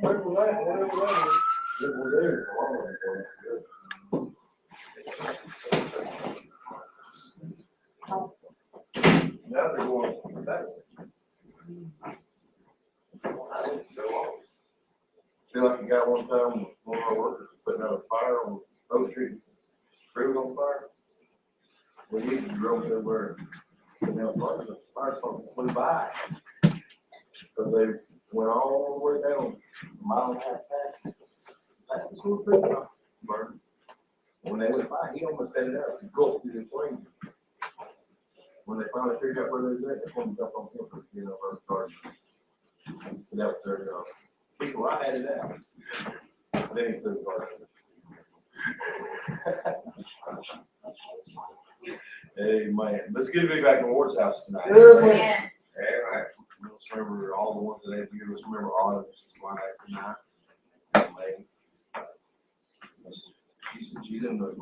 Whatever that is. It was there. Now they're going that way. Feel like you got one time, one of our workers putting out a fire on Oak Street, tree was on fire. We need to drove everywhere. And now the fire department flew by. So they went all the way down, a mile and a half past. That's the little tree burn. When they went by, he almost had it out. He gulped through the flame. When they finally figured out where they was at, they pulled up on him for, first started. So that was their job. He said, well, I had it out. Then he threw the fire. Hey, man. Let's get to be back in Ward's house tonight. Yeah. All right. Let's remember all the ones that they do. Let's remember all of us tonight. Maybe. She's in the,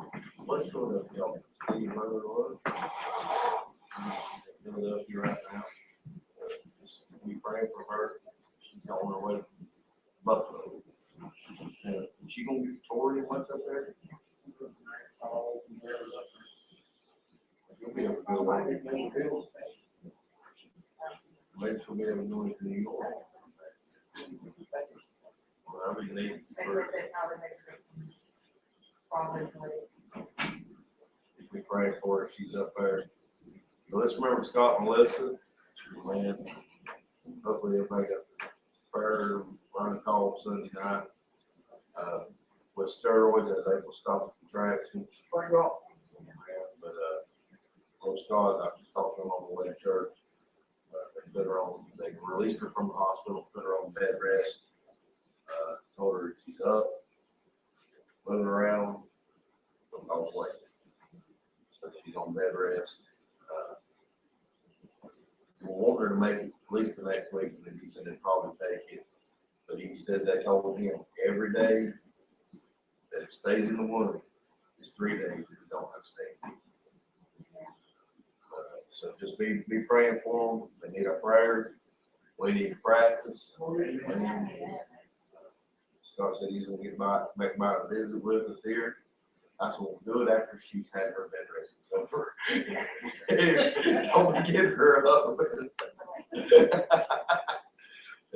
what's sort of, see mother was? Philadelphia right now. We pray for her. She's on her way to Buffalo. Is she gonna get Tori and what's up there? You'll be able to go like it, maybe she'll be able to go into New York. Well, I mean, we pray for her. She's up there. So let's remember Scott and Melissa. Man, hopefully everybody got prayer, run a call Sunday night. With steroids as able to stop the contractions. But on Scott, I just talked to him on the way to church. They released her from the hospital, put her on bed rest. Told her she's up, moving around, but I was late. So she's on bed rest. We want her to make it at least the next week, and he said they'd probably take it. But he said they told him every day that it stays in the womb is 3 days if you don't have staying. So just be praying for them. They need our prayers. We need to practice. Scott said he's going to make my visit with us here. I said, we'll do it after she's had her bed rest. So don't get her up.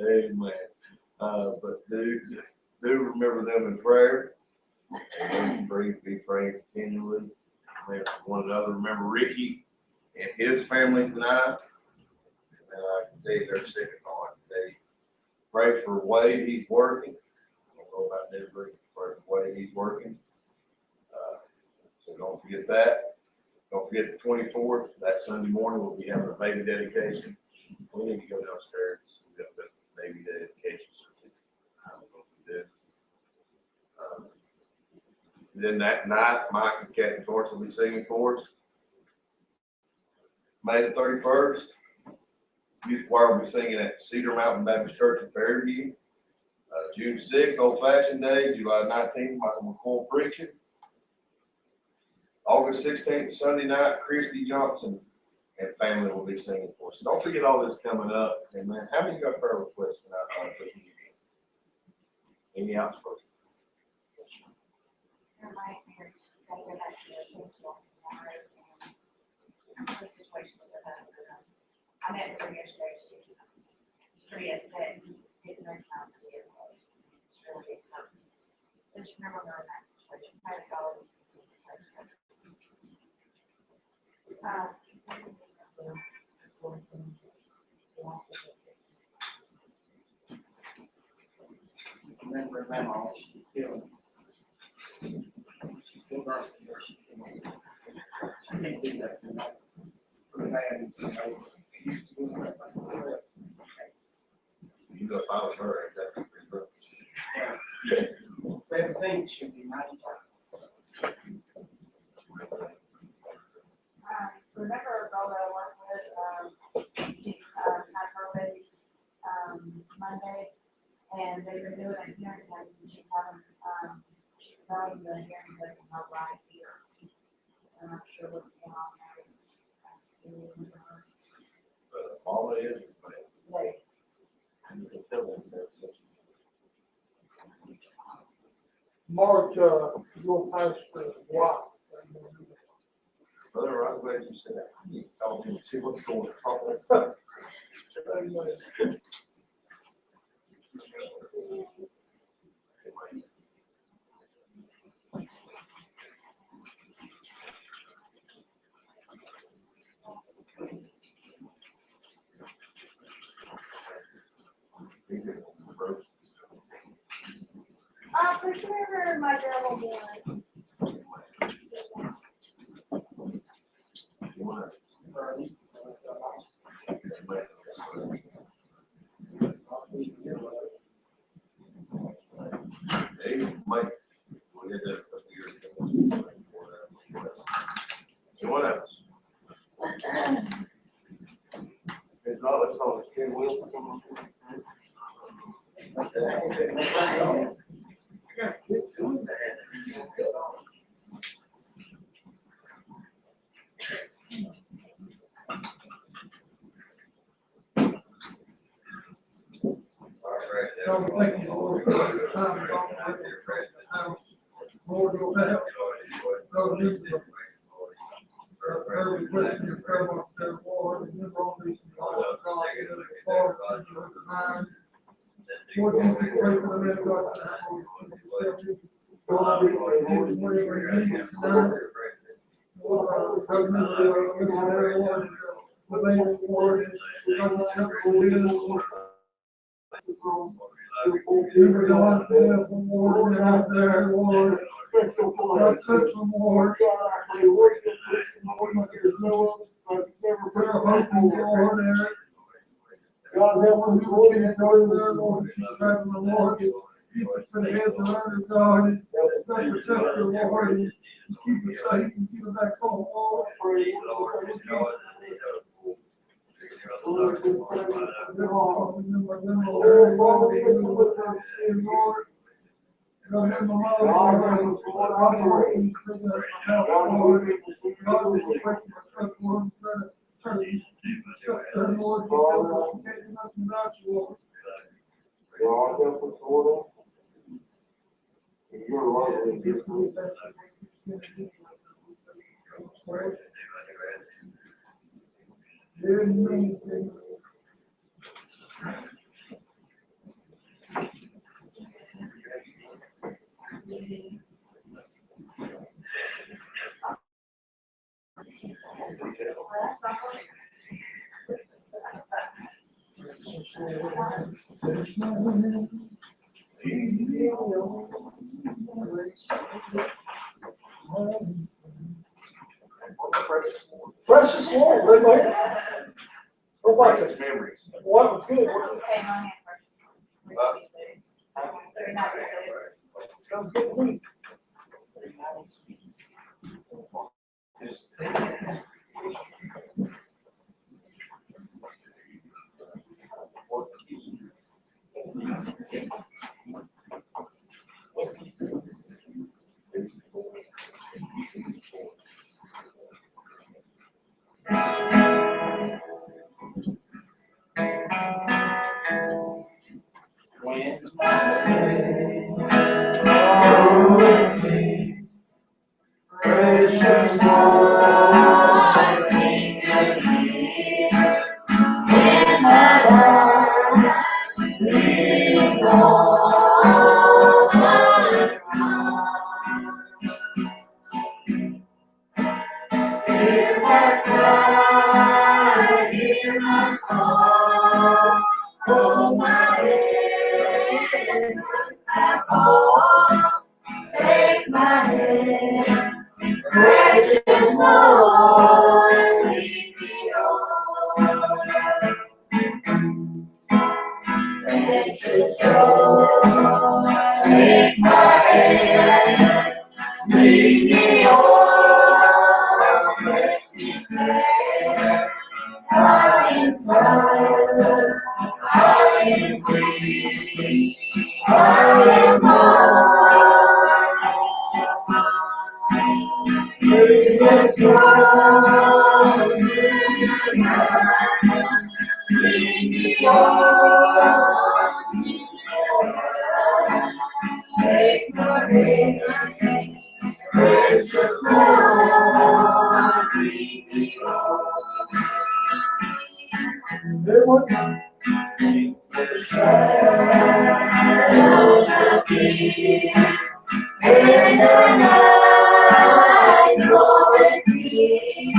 Amen. But do remember them in prayer. And be praying continually. Remember one another. Remember Ricky and his family tonight. They're sick at heart. They pray for Wade. He's working. I don't know about Desiree. Pray for Wade. He's working. So don't forget that. Don't forget the 24th. That Sunday morning we'll be having a baby dedication. We need to go downstairs and get the baby dedication certificate. I don't know if we did. Then that night, Mike and Captain Torrance will be singing for us. May the 31st, Youth Choir will be singing at Cedar Mountain Baptist Church in Fairview. June 6th, Old Fashioned Day. July 19th, Michael McCoy preaching. August 16th, Sunday night, Christy Johnson and family will be singing for us. So don't forget all this coming up. And man, how many got prayer requests tonight? Any outspoken? I met with her yesterday. She's pretty upset. Getting her time to be able. It's really big. Just remember her in that situation. How to go. Remember Grandma, she's still not where she can. I can't do that. That's pretty bad. Used to do that. You go follow her. That's 17 should be 95. Remember a girl that I worked with, she's had her baby Monday, and they were doing a hearing test, and she's having, she's having the hearing test in her right ear. I'm not sure what's going on there. All it is, Like, and you can tell them that's it. March, you'll pass the block. Brother, I'm glad you said that. I need to call him and see what's going on. For sure, my girl will be You wanna- Hey, Mike, we'll get that a couple years ago. Anyone else? It's not, it's all, Ken Wilson. So thank you, Lord, for this time. Lord, you'll help. Lord, you will. Every blessing your prayer box there, Lord, and you all these God, in the heart, in the mind. Lord, you can pray for the man of God tonight, Lord, you Lord, we whatever he needs tonight. Lord, remember, Lord, the lady, Lord, God, the temple will. Remember God, the Lord, and out there, Lord, God, touch them, Lord. Lord, there's no other, never put our hope in you, Lord, Eric. God, that one who's looking at going there, Lord, she's traveling, Lord, keep us for the heads around her, God, and protect her, Lord, and keep her safe and keep her back home, Lord. Lord, just pray for them all, remember them, Lord, Lord. Remember my Lord, Lord, I'm working for the help, Lord. God, we pray for my truck, Lord, turn these, Lord, you help us, getting us without you, Lord. God help us, Lord. You're lovely. Amen. Precious Lord, amen. What about Precious memories. what was good? Okay, my hand first. They're not good. Sounds good to me. Precious Lord, in my life, is all my time. Hear my cry, hear my call, hold my hand, I fall, take my hand. Precious Lord, lead me on. Precious Lord, take my hand, lead me on. Let me stand. I am tired, I am weak, I am tired. Precious Lord, lead me on. Take my Precious Lord, lead me home. The shadows of deep in the night growing deep,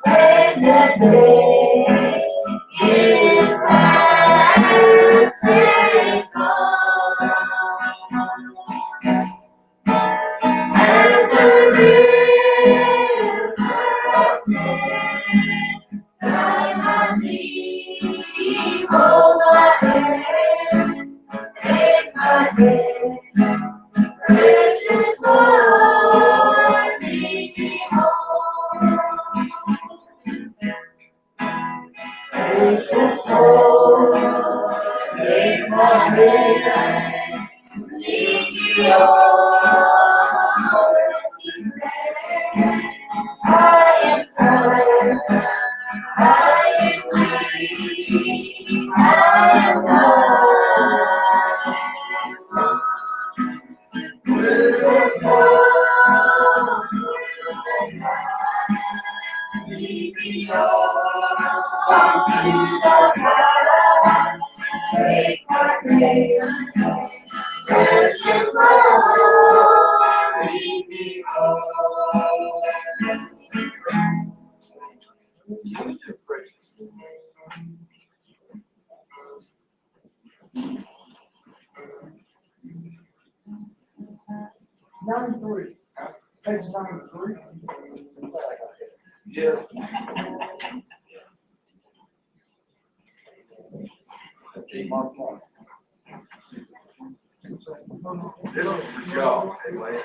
when the day is past and gone, and the river of sin by my knee, hold my hand, take my hand, precious Lord, lead me home. Precious Lord, take my hand, lead me home. I am tired, I am weak, I am tired. Through the storm, through the night, lead me home. To the path, take my hand, precious Lord, lead me home. $93, page 93. Yeah. Okay, Mark one. Good job, hey, man.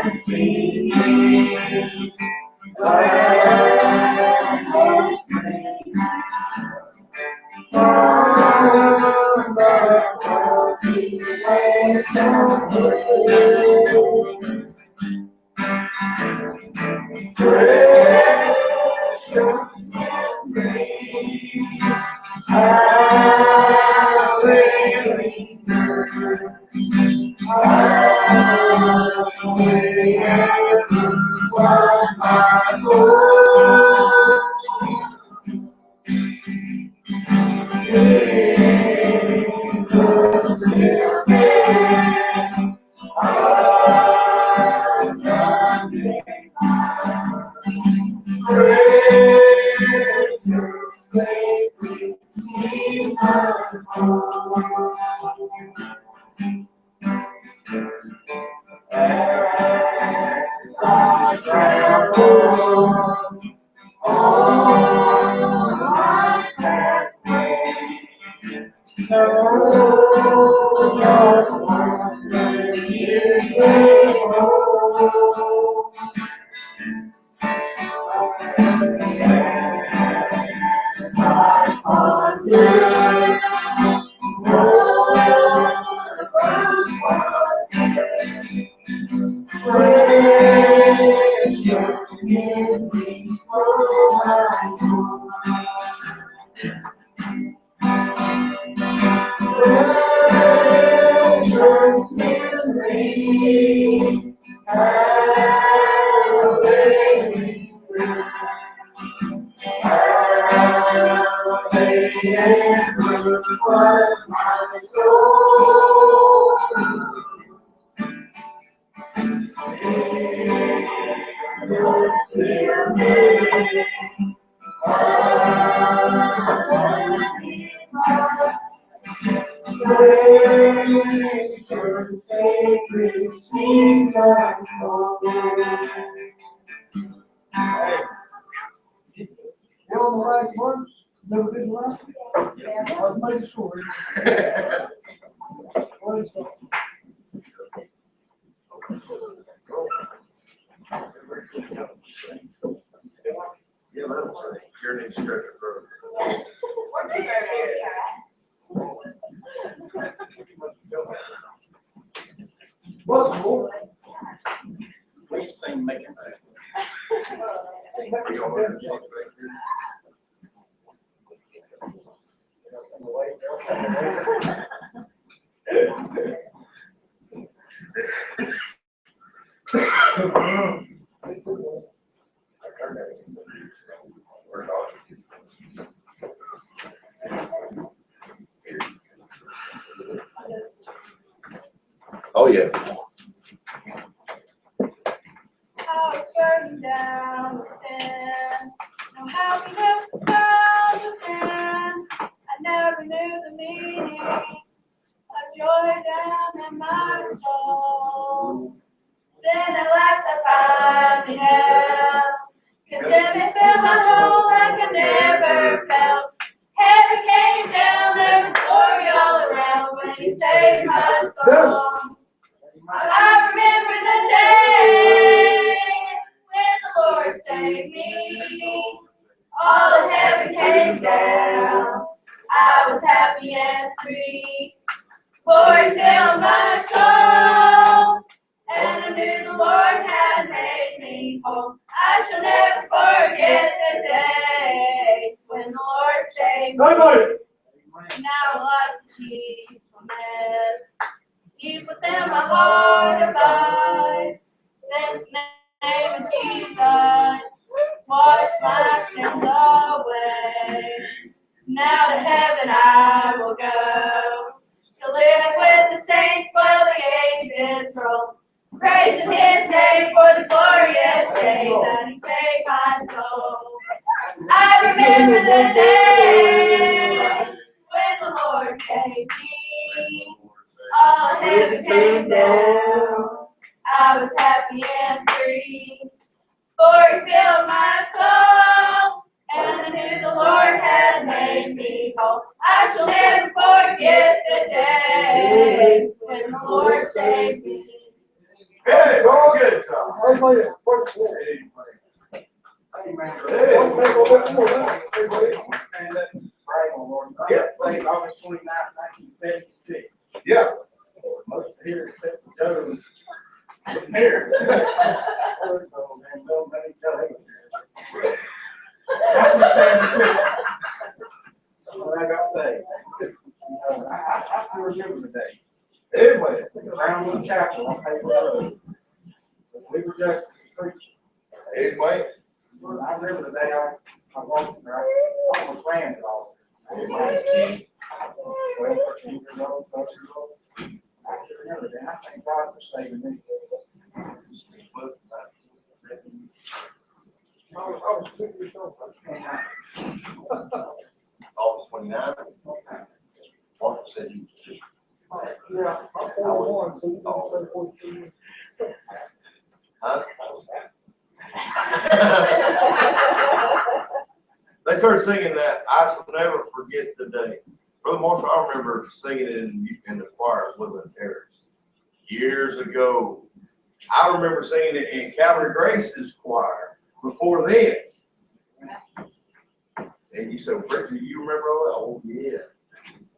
I'm singing. Precious rain. From the creation precious memories, how they linger, how they ever flood my soul. Jesus still there, I'm running. Precious sacred seed of home. As I travel on life's pathway, no loved one is there. As I ponder precious memories for my soul. Precious memories, how they linger, how they ever flood my soul. You're still there. Precious sacred seeds of hope. You on the right words? Never been left? Yeah. I'll make sure. What is that? Yeah, that'll say, your next stretcher for. What's more? We ain't seen making that. Are you all right? Back here? Oh, yeah. I was burning down within, no happiness found within. I never knew the meaning of joy down in my soul. Then at last I finally held contentment filled my soul like I never felt. Heaven came down, there was glory all around when He saved my soul. I remember the day when the Lord saved me. All of heaven came down. I was happy and free. For He filled my soul, and I knew the Lord had made me whole. I shall never forget the day when the Lord saved me. Now like peacefulness deep within my heart abides. Then the name of Jesus wash my sins away. Now to heaven I will go, to live with the saints while the ages roll, praising His name for the glorious day that He saved my soul. I remember the day when the Lord saved me. All of heaven came down. I was happy and free. For He filled my soul, and I knew the Lord had made me whole. I shall never forget the day when the Lord saved me. Hey, go get Good job. Everybody, work for it. Hey, man. One thing a little more, everybody. Stand up and brag on Lord. I Yeah. got saved August 29th, 1976. Yeah. Most of here except for Joe. Here. So, man, don't let me tell him. 1976. When I got saved. I still remember the day. Amen. Around the chapel on Paper Road. We were just preaching. Amen. I remember the day I walked there, I almost ran it all. 12, 13 years old, 12 years old. I can remember that. I thank God for saving me. I was 2 years old. August 29th. Mark said he was just. Yeah, I'm 41, so you don't say 42. Huh? They started singing that, I shall never forget the day. Brother Marshall, I remember singing it in the choir of Woodland Terrace years ago. I remember singing it in Calvary Grace's choir before then. And you said, Rick, do you remember all that? Oh, yeah.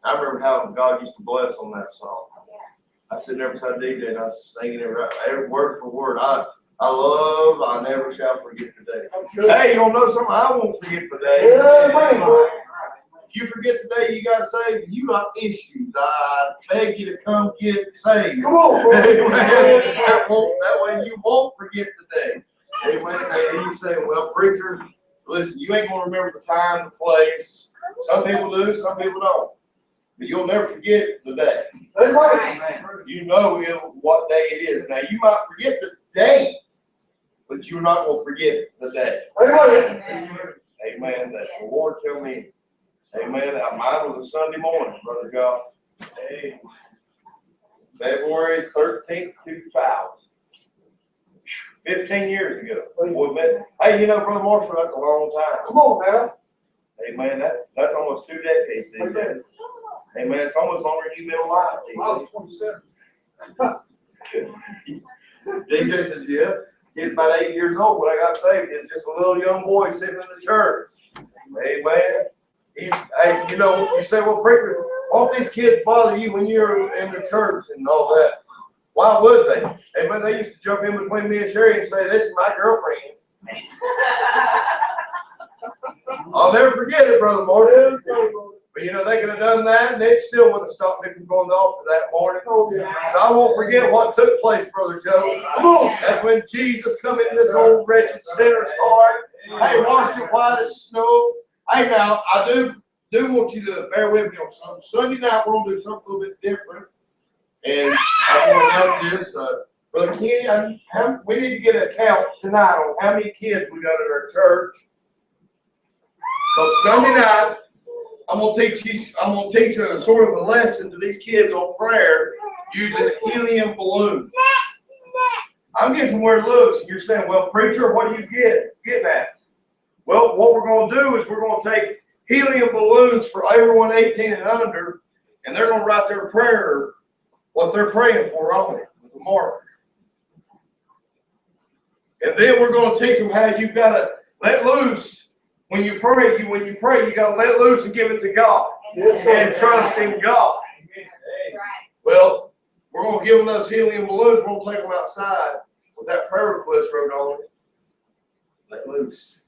I remember how God used to bless on that song. I said, never said DJ, and I was singing it right, every word for word. I never shall forget the day. Hey, you want to know something? I won't forget the day. If you forget the day you got saved, you got issues. I beg you to come get saved. Come on, bro. Amen. That way you won't forget the day. Amen. And you say, well, preacher, listen, you ain't going to remember the time, the place. Some people do, some people don't. But you'll never forget the day. You know what day it is. Now, you might forget the date, but you're not going to forget the day. Amen. Amen. That the Lord tell me. Amen. Now, mine was a Sunday morning, Brother God. Amen. February 13th, 2000. 15 years ago. Boy, man. Hey, you know, Brother Marshall, that's a long time. Come on now. Amen. That's almost 2 decades. Amen. Amen. It's almost longer than you've been alive. I was 27. DJ says, yeah. He's about 8 years old when I got saved. He was just a little young boy sitting in the church. Amen. Hey, you know, you say, well, preacher, won't these kids bother you when you're in the church and all that? Why would they? Amen. They used to jump in between me and Sherry and say, this is my girlfriend. I'll never forget it, Brother Martin. But you know, they could have done that and it still wouldn't have stopped me from going to the altar that morning. So I won't forget what took place, Brother Joe. Come on. That's when Jesus come into this old wretched sinner's heart. Hey, washed it white as snow. Hey, now, I do want you to bear with me on something. Sunday night, we're going to do something a little bit different. And I want to announce this. Brother Kenny, we need to get an account tonight on how many kids we got at our church. So Sunday night, I'm gonna teach a sort of a lesson to these kids on prayer using helium balloons. I'm getting some weird looks. You're saying, well, preacher, what do you get at? Well, what we're gonna do is we're gonna take helium balloons for everyone 18 and under, and they're gonna write their prayer, what they're praying for on it with a marker. And then we're gonna teach them how you've got to let loose. When you pray, you got to let loose and give it to God. Yes, sir. And trust in God. Well, we're going to give them those helium balloons. We're going to take them outside with that prayer request wrote on it. Let loose.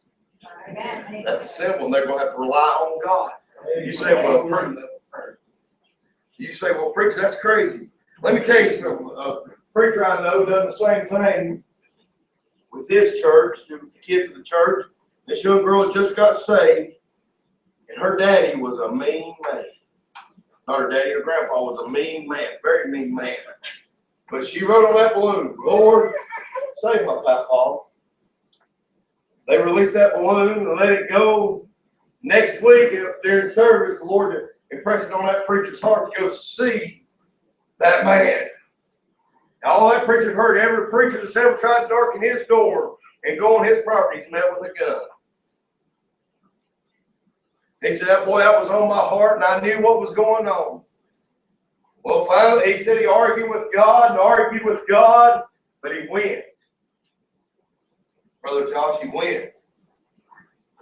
That's a symbol, and they're going to have to rely on God. You say, well, preacher, that's crazy. Let me tell you something. A preacher I know done the same thing with his church, the kids of the church. This young girl just got saved, and her daddy was a mean man. Not her daddy, her grandpa was a mean man, very mean man. But she wrote on that balloon, Lord, save my papa. They released that balloon and let it go. Next week, during service, the Lord impressed it on that preacher's heart to go see that man. Now, all that preacher heard, every preacher that's ever tried to darken his door and go on his property, he's met with a gun. He said, that was on my heart, and I knew what was going on. Well, finally, he said he argued with God, but he went. Brother Josh, he went.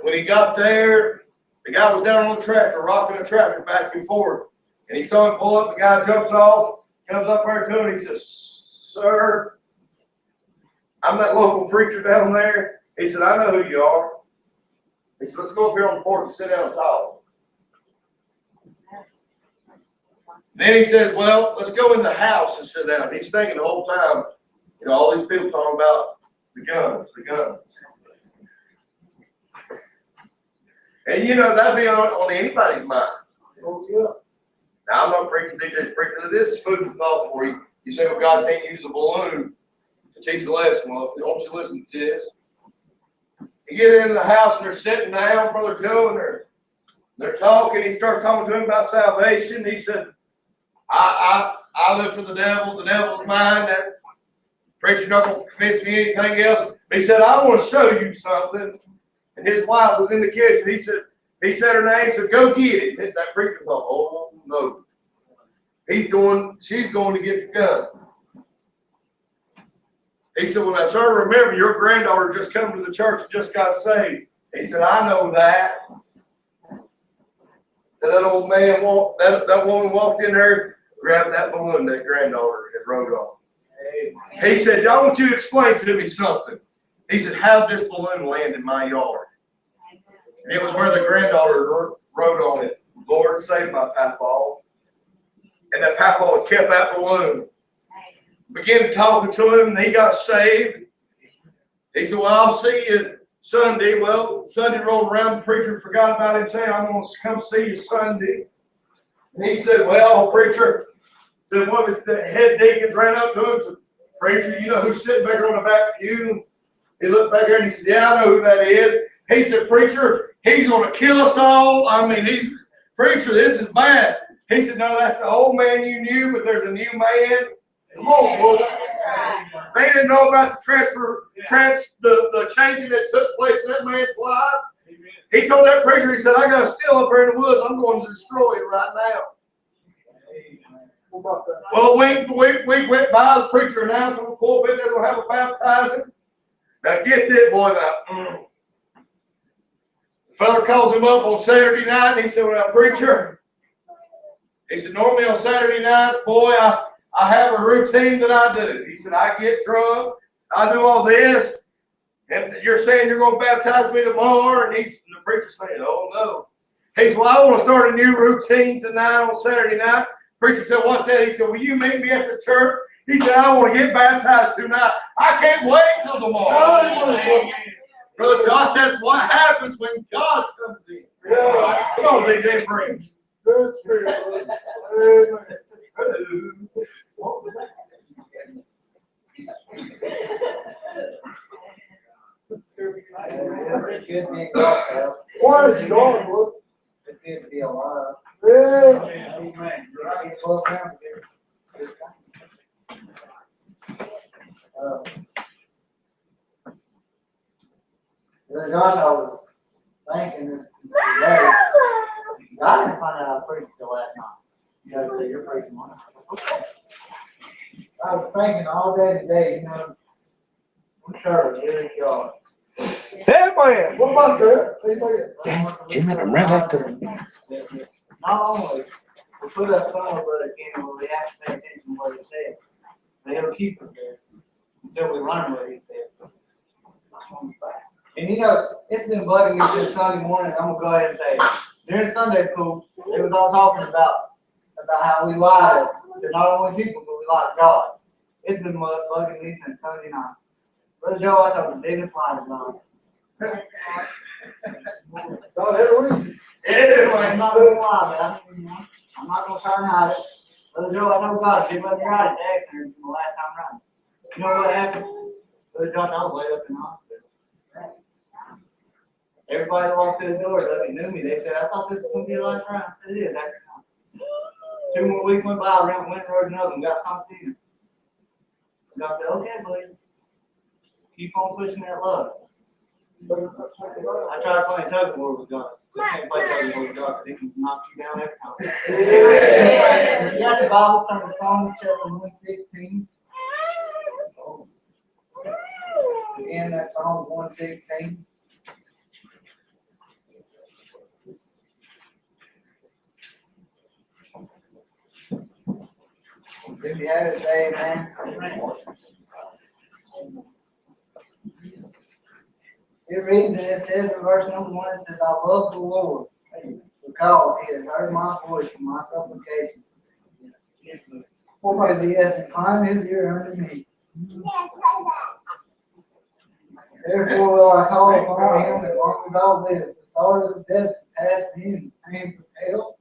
When he got there, the guy was down on the tractor, rocking the tractor back and forth. And he saw him pull up, the guy jumps off, comes up there to him, he says, "Sir, I'm that local preacher down there." He said, "I know who you are." He said, "Let's go up here on the porch and sit down and talk." Then he said, "Well, let's go in the house and sit down." He's thinking the whole time, you know, all these people talking about the guns, the guns. And you know, that'd be on anybody's mind. Oh, yeah. Now, I'm not preaching, DJ preaching. This is food for thought for you. You say, "Well, God can't use a balloon to teach a lesson." Well, don't you listen to this? You get into the house and they're sitting down, Brother Joe, and they're talking. He starts talking to him about salvation. He said, I live for the devil's mine. That preacher's not going to convince me anything else. He said, "I want to show you something." And his wife was in the kitchen. He said her name, said, "Go get it." And that preacher thought, "Oh, no. She's going to get the gun." He said, "Well, now, sir, remember, your granddaughter just come to the church and just got saved." He said, "I know that." So that old man that woman walked in there, grabbed that balloon that granddaughter had rode on. He said, "I want you to explain to me something." He said, "How did this balloon land in my yard?" And it was where the granddaughter rode on it. "Lord, save my papa." And that papa had kept that balloon. Began talking to him, and he got saved. He said, "Well, I'll see you Sunday." Well, Sunday rolled around, the preacher forgot about him, saying, "I'm going to come see you Sunday." And he said, "Well, preacher," said one of his head deacons ran up to him and said, "Preacher, you know who's sitting back there on the back pew?" He looked back there and he said, "Yeah, I know who that is." He said, "Preacher, he's going to kill us all. I mean, preacher, this is bad." He said, "No, that's the old man you knew, but there's a new man." Come on, boy. They didn't know about the changing that took place in that man's life. He told that preacher, he said, "I got a still up here in the woods. I'm going to destroy it right now." Well, we went by, the preacher announced on the pulpit they're going to have a baptizing. Now get this, boy. Now, the fella calls him up on Saturday night, and he said, "Well, now, preacher," he said, "normally on Saturday nights, boy, I have a routine that I do." He said, "I get drunk, I do all this, and you're saying you're going to baptize me tomorrow?" And the preacher saying, "Oh, no." He said, "Well, I want to start a new routine tonight on Saturday night." Preacher said, "What's that?" He said, "Will you meet me at the church?" He said, "I want to get baptized tonight. I can't wait till tomorrow." Brother Josh, that's what happens when God comes in. Yeah. Come on, DJ, preach. Good spirit. Amen. Why is he going, look? It's good to be alive. Yeah. Josh, I was thinking this today. I didn't find out I preached till last night. You know, so you're preaching one. Okay. I was thinking all day today, you know, we serve a good God. Amen. What about that? Amen. Jimmy, I'm right at the. Not only we put us somewhere but again where we have to pay attention to what he said. But he'll keep us there until we learn what he said. And you know, it's been bugging me since Sunday morning. I'm gonna go ahead and say it. During Sunday school, it was all talking about how we lie to not only people, but we lie to God. It's been bugging me since Sunday night. Brother Joe, I told the biggest lie to God. God had a reason. I'm not gonna lie, man. I'm not gonna try and hide it. Brother Joe, I know God, if he let me ride it to accident from the last time around. You know what happened? Brother Josh, I was laid up in the hospital. Everybody that walked through the door that knew me, they said, "I thought this was going to be a last round." I said, "It is after time." 2 more weeks went by, I went and rode another and got something in. God said, "Okay, buddy. Keep on pushing that love." I tried playing tug of war with God. I can't play tug of war with God because he can knock you down every time. You got the Bible, start with Psalms chapter 116. in that Psalm 116. If you have it, say amen. It reads and it says in verse number 1, it says, I love the Lord because he has heard my voice and my supplication. Because he has inclined his ear unto me. Therefore will I call upon him as long as I live. The sorrows of death past me, and pain of hell.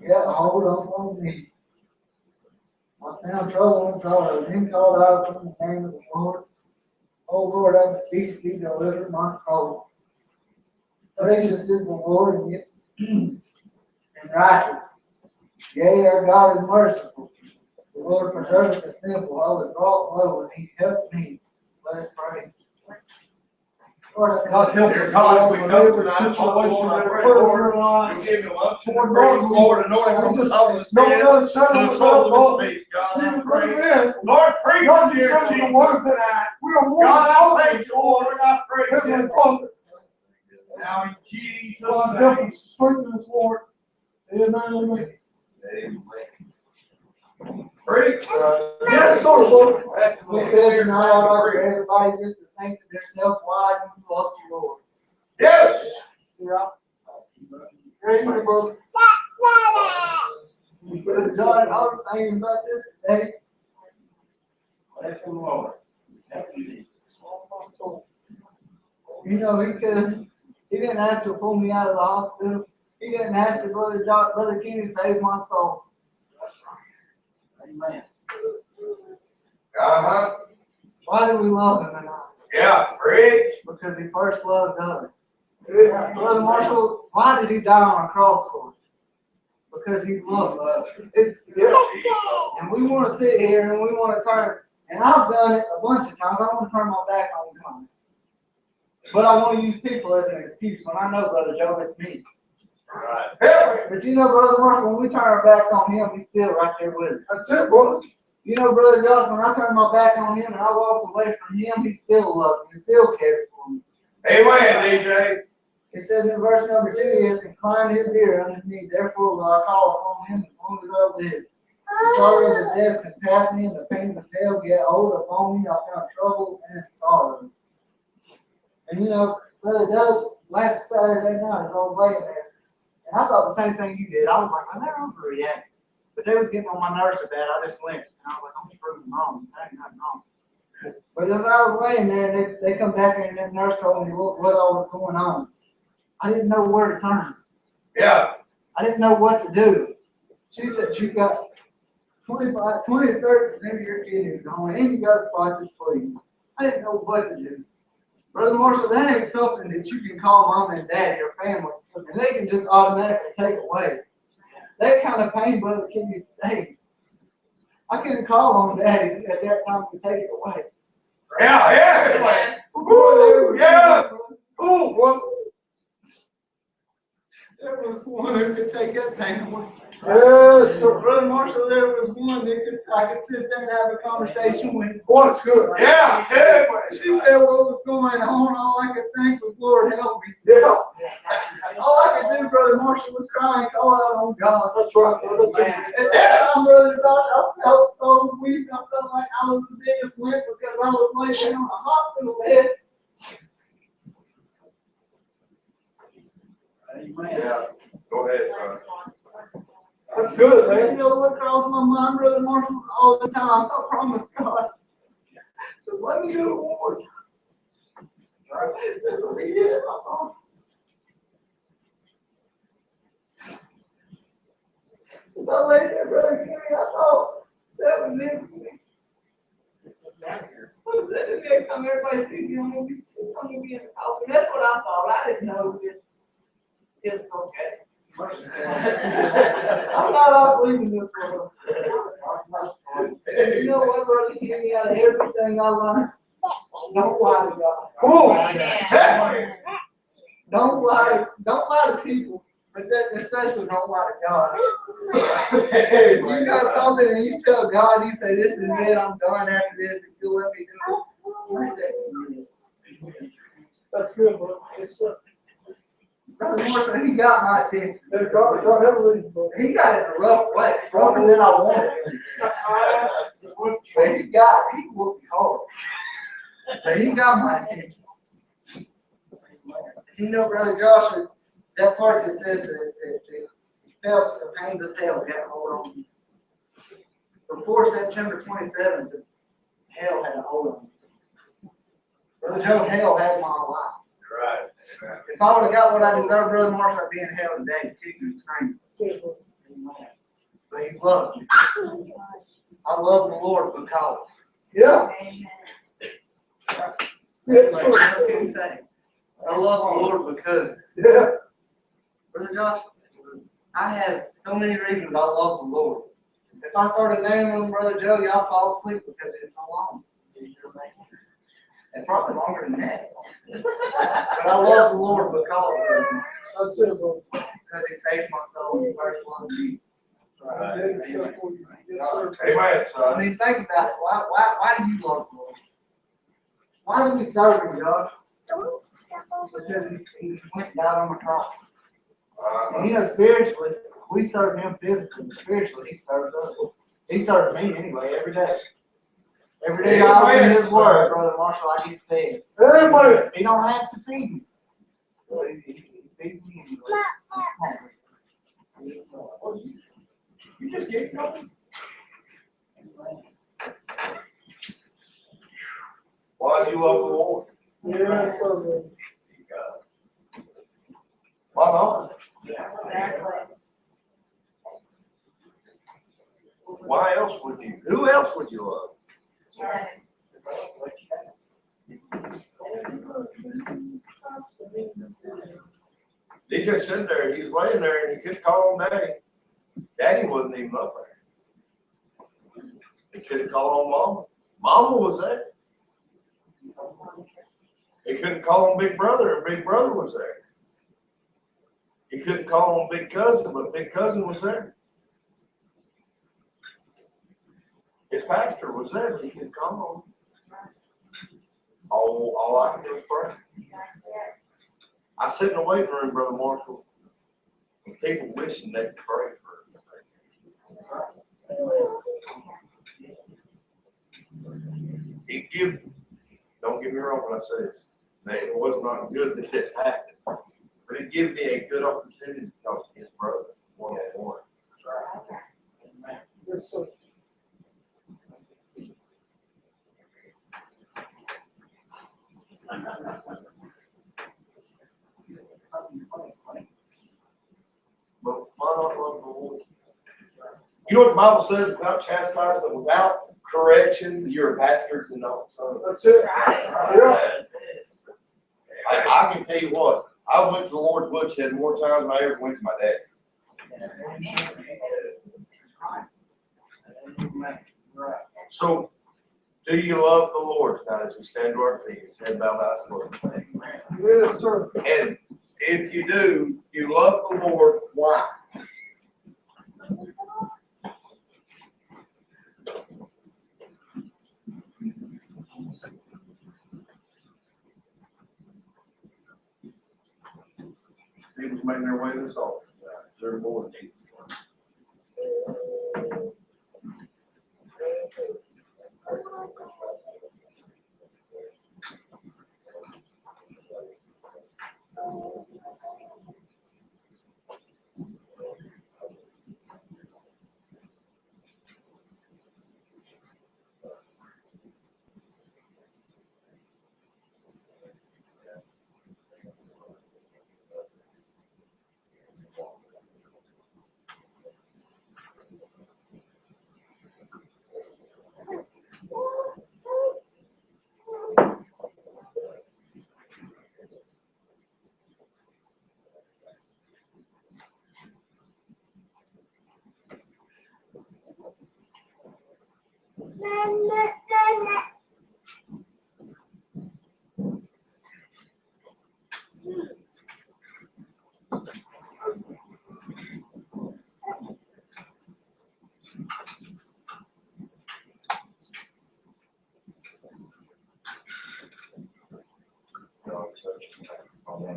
Yet hold on me. I found trouble and sorrow, then called out from the name of the Lord. O Lord, I beseech thee, deliver my soul. Gracious is the Lord and righteous. Yea, our God is merciful. The Lord preserveth the simple. I was brought low, and he helped me. Let us pray. Lord, God help us, God, we know the situation that occurs in our lives. Give me lunch and Lord, praise, Lord, Lord, anointing from the top of his no head other to son the of soles God, of his feet, God, I even pray. put in. Lord, preach God, here, you said Jesus. the word that we are more God, I than thank you, Lord, I praise Heavenly you. Father. Now in Jesus' God, help name. us, strengthen us, Lord. Amen, amen. Amen. Preach. Yes, sir, Lord. we could now, I'd like for everybody just to think of themselves why you love the Lord. Yes. Yeah. Praise the Lord. But John, I was thinking about this today. Bless the Lord. You know, he didn't have to pull me out of the hospital. He didn't have to, Brother Kenny saved my soul. Amen. Uh-huh. Why do we love him tonight? Yeah, preach. Because he first loved us. Brother Marshall, why did he die on a cross for us? Because he loved us. And we want to sit here and we want to turn, and I've done it a bunch of times. I want to turn my back on God. But I want to use people as an excuse when I know, Brother Joe, it's me. Right. But you know, Brother Marshall, when we turn our backs on him, he's still right there with us. That's it, brother. You know, Brother Josh, when I turn my back on him and I walk away from him, he still loves me, he still cares for me. Amen, DJ. It says in verse number 2, he has inclined his ear unto me, therefore will I call upon him as long as I live. The sorrows of death can pass me, and the pains of hell get hold upon me. I found trouble and sorrow. And you know, Brother Doug, last Saturday night, as I was laying there, and I thought the same thing you did. I was like, well, they're overreacting. But they was getting on my nerves so bad, I just went. And I was like, I'm proving wrong. That ain't nothing wrong. But as I was laying there, and they come back and that nurse told me what all was going on. I didn't know where to turn. Yeah. I didn't know what to do. She said, you got 20 to 30% of your kidneys gone, and you got a spot that's bleeding. I didn't know what to do. Brother Marshall, that ain't something that you can call mom and dad, your family, and they can just automatically take away. That kind of pain, Brother Kenny, stayed. I couldn't call on daddy at that time to take it away. Yeah. Boy, Yeah. Cool, brother. there was one who could take that pain away. Yes, sir. Brother Marshall, there was one that I could sit there and have a conversation with. Boy, it's good. Yeah. Good. She said what was going on. All I could think was, Lord, help me. Yeah, All I could do, Brother Marshall, was cry and call out on God. that's right, brother. That's At it. that time, Brother Josh, I felt so weak. I felt like I was the biggest wimp because I was laying down on a hospital bed. Amen. Yeah. Go ahead, son. That's good, You man. know what crossed my mind, Brother Marshall, all the time. So I promise God, just let me do it one more time. This will be it. I promise. As I lay there, Brother Kenny, I thought that was it for me. The next time everybody sees me, I'm gonna be in the coffin. That's what I thought. I didn't know that it's okay. I'm not off leaving this world. You know what, Brother Kenny, out of everything I learned, don't lie to God. Cool. Hey. Don't lie to people, but especially don't lie to God. If you got something and you tell God, you say, this is it, I'm done after this, if you'll let me do it. Let that be it. That's good, bro. Yes, sir. Brother Morrison, he got my attention. Yeah, God have a reason, bro. He got it in a rough way, rougher than I wanted. But he whooped me hard. But he got my attention. You know, Brother Joshua, that part that says that he felt the pains of hell got a hold on me. Before September 27th, hell had a hold on me. Brother Joe, hell had my life. Right. If I would have got what I deserved, Brother Marshall, I'd be in hell today, kicking and screaming. But he loved me. I love the Lord because. Yeah. Amen. Yes, What else sir. can you say? I love the Lord because. Yeah. Brother Josh, I have so many reasons I love the Lord. If I started naming them, Brother Joe, y'all fall asleep because it's so long. And probably longer than that. But I love the Lord because That's it, bro. he saved my soul in the first one. Yes, sir. Yes, sir. Amen, I son. mean, think about it. Why do you love the Lord? Why do we serve him, Josh? Because he went and died on the cross. And you know, spiritually, we serve him physically, but spiritually, he serves us. He serves me anyway, every day. Every day I open his word, Brother Marshall, I get fed. Amen. He don't have to feed me. But he feeds me anyway. You just keep going. Why do you love the Lord? Yes, sir, bro. Why not? Exactly. Why else would you? Who else would you love? Right. He just sitting there, he was laying there and he could call on Daddy. Daddy wasn't even up there. He could have called on Mama. Mama was there. He couldn't call on Big Brother and Big Brother was there. He couldn't call on Big Cousin, but Big Cousin was there. His pastor was there, but he couldn't call on him. All I can do is pray. I sit in the waiting room, Brother Marshall, and people wishing they could pray for him. He give, don't get me wrong when I say this, man, it was not good that this happened, but it gave me a good opportunity to talk to his brother one-on-one. Yes, sir. But why not love the Lord? You know what the Bible says, without chastisement, without correction, you're a bastard and not a son. That's it. Yeah. I can tell you what, I went to the Lord's woodshed more times than I ever went to my dad's. So, do you love the Lord tonight as we stand to our feet and say about us, Lord? Yes, sir. And if you do, you love the Lord, why? People's making their way to this altar. Is there more than Jesus?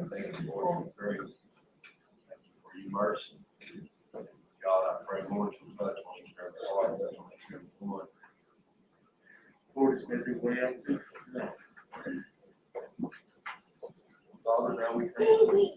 thank you for your grace, thank you for your mercy. God, I pray, Lord, you touch on each and every heart, touch on each and every one. Lord, it's been well. Father, now we thank you.